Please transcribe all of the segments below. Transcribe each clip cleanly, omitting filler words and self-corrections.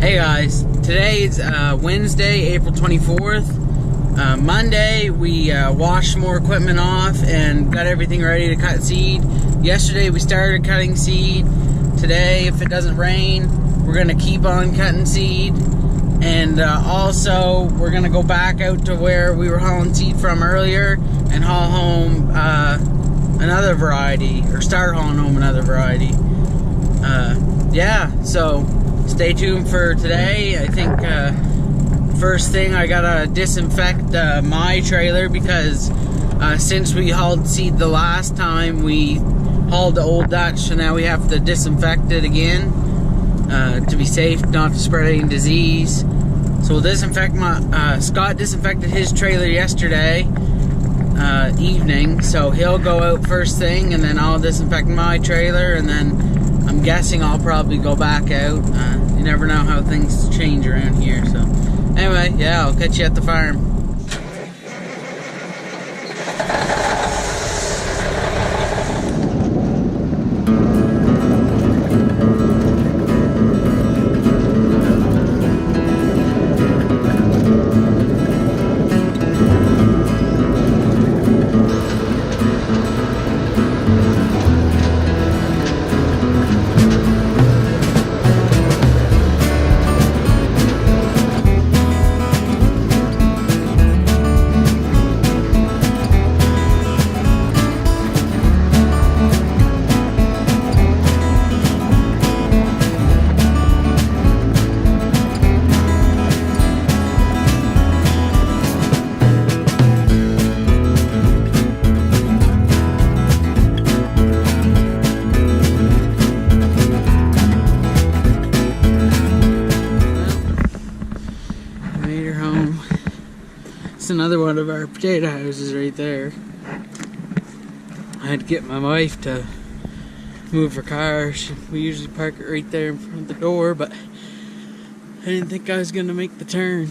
Hey guys, today's Wednesday, April 24th. Monday, we washed more equipment off and got everything ready to cut seed. Yesterday, we started cutting seed. Today, if it doesn't rain, we're going to keep on cutting seed. And also, we're going to go back out to where we were hauling seed from earlier and haul home another variety, or start hauling home another variety. Yeah, so stay tuned for today. I think first thing I gotta disinfect my trailer because since we hauled seed the last time, we hauled the Old Dutch, so now we have to disinfect it again to be safe, not to spread any disease. So we'll disinfect my Scott disinfected his trailer yesterday evening, so he'll go out first thing, and then I'll disinfect my trailer, and then I'm guessing I'll probably go back out. You never know how things change around here. So anyway, yeah, I'll catch you at the farm. It's another one of our potato houses right there. I had to get my wife to move her car. We usually park it right there in front of the door, but I didn't think I was gonna make the turn.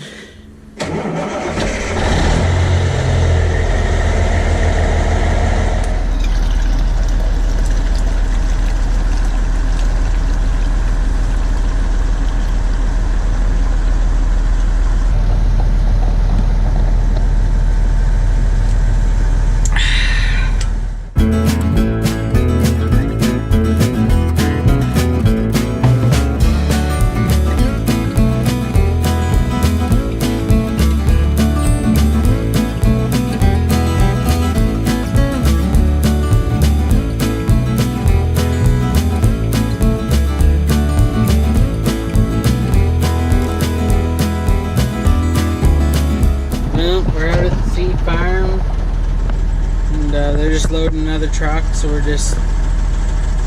They're just loading another truck, so we're just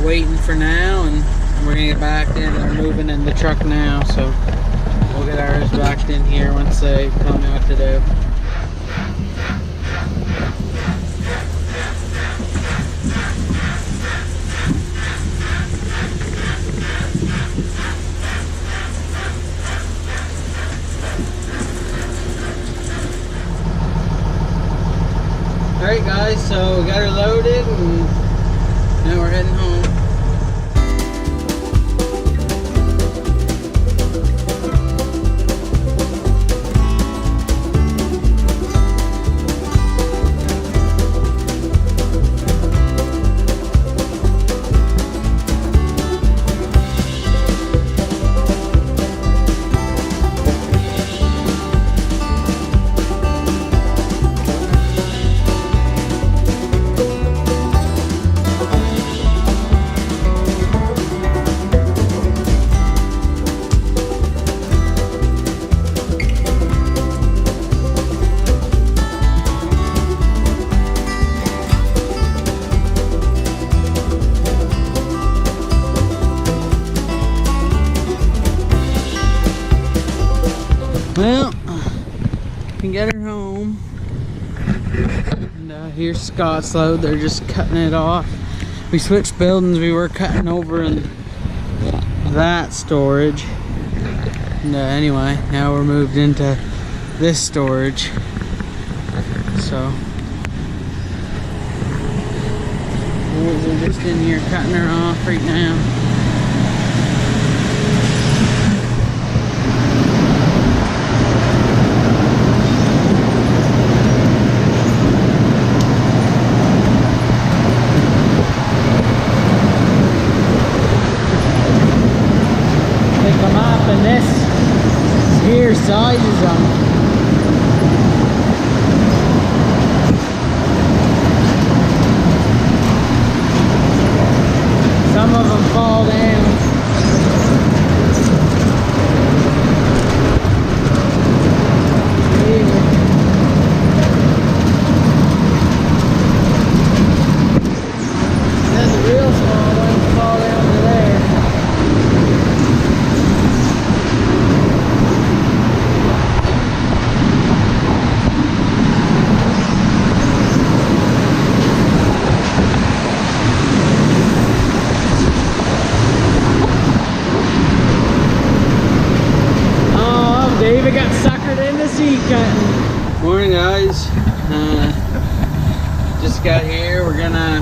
waiting for now, and we're gonna get back in. They're moving in the truck now, so we'll get ours backed in here once they tell me what to do. Alright guys, so we got her loaded and now we're heading home. Well, can get her home. And here's Scott's load. They're just cutting it off. We switched buildings. We were cutting over in that storage. And anyway, now we're moved into this storage. So boys are just in here cutting her off right now. sizes of them. Some of them fall down. Then the real small ones fall down to there. David got suckered into seed cutting. Morning, guys. Just got here. We're gonna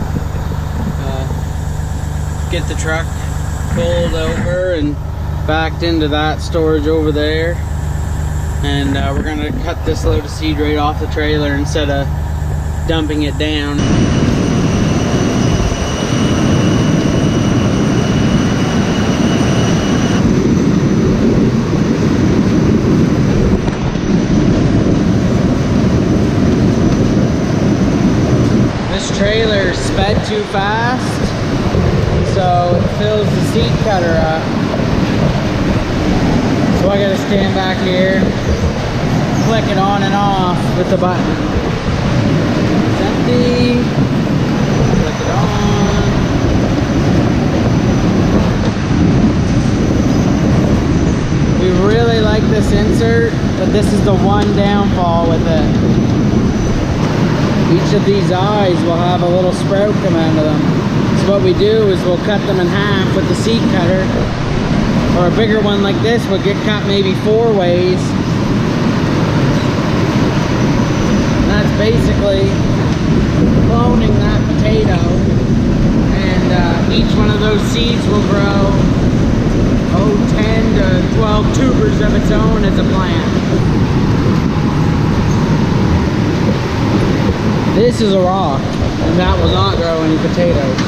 get the truck pulled over and backed into that storage over there, and we're gonna cut this load of seed right off the trailer instead of dumping it down. Trailer sped too fast, so it fills the seed cutter up. So I gotta stand back here, click it on and off with the button. It's empty, click it on. We really like this insert, but this is the one downfall with it. Each of these eyes will have a little sprout come out of them. So what we do is we'll cut them in half with the seed cutter, or a bigger one like this will get cut maybe 4 ways. And that's basically cloning that potato, and each one of those seeds will grow 10 to 12 tubers of its own as a plant. This is a rock, and that will not grow any potatoes.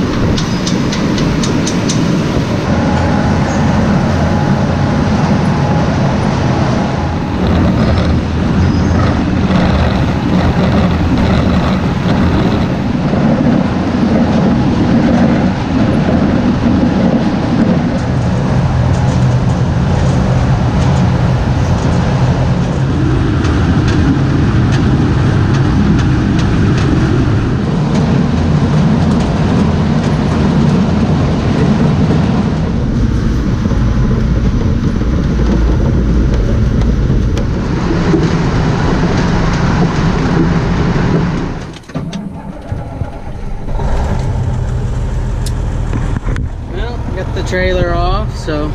Trailer off, so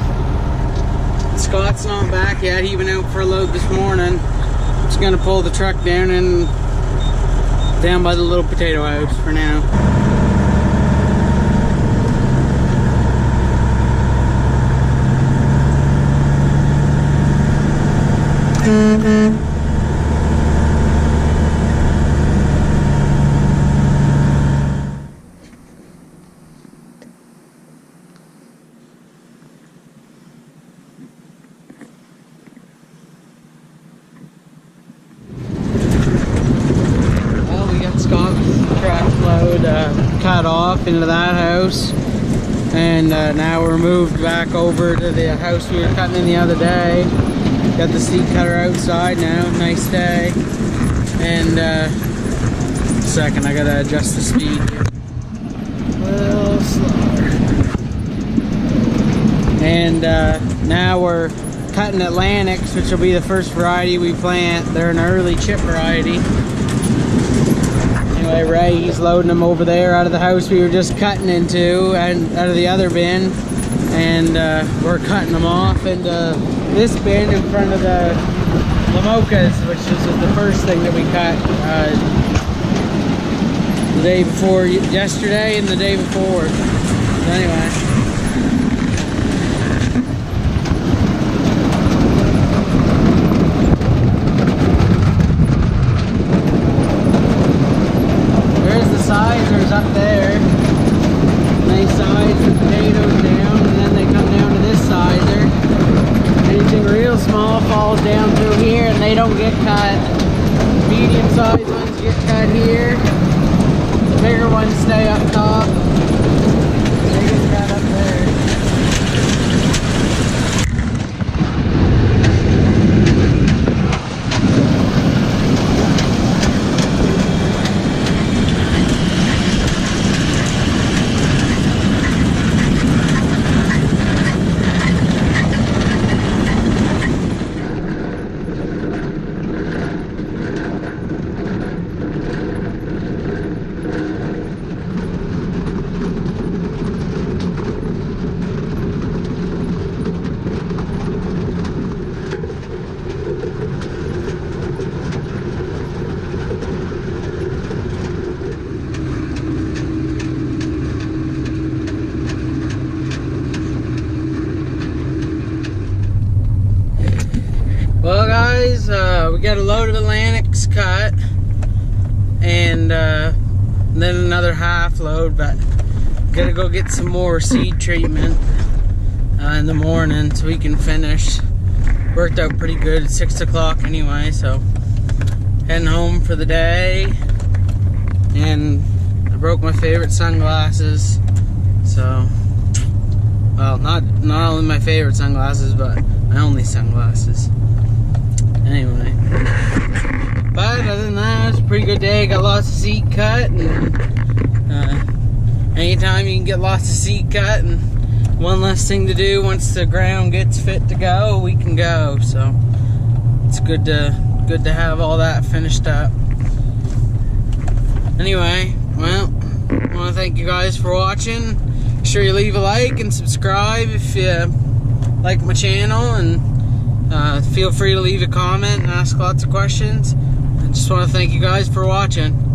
Scott's not back yet. He went out for a load this morning. Just gonna pull the truck down and down by the little potato house for now. Cut off into that house, and now we're moved back over to the house we were cutting in the other day. Got the seed cutter outside now, nice day. And second, I gotta adjust the speed here a little slower. And now we're cutting Atlantics, which will be the first variety we plant. They're an early chip variety. Anyway, Ray, he's loading them over there out of the house we were just cutting into, and out of the other bin, and we're cutting them off into this bin in front of the Lamocas, which is the first thing that we cut the day before yesterday and the day before. So anyway. Sizers up there. They size the potatoes down, and then they come down to this sizer. Anything real small falls down to cut. Medium-sized ones get cut here. The bigger ones stay up top. They get cut up there. Well guys, we got a load of Atlantics cut, and then another half load, but gotta go get some more seed treatment in the morning so we can finish. Worked out pretty good at 6 o'clock anyway, so heading home for the day. And I broke my favorite sunglasses, so, well, not only my favorite sunglasses, but my only sunglasses. Anyway, but other than that, it was a pretty good day. Got lots of seed cut, and anytime you can get lots of seed cut and one less thing to do once the ground gets fit to go, we can go. So it's good to have all that finished up. Anyway, well, I want to thank you guys for watching. Make sure you leave a like and subscribe if you like my channel, and feel free to leave a comment and ask lots of questions. I just want to thank you guys for watching.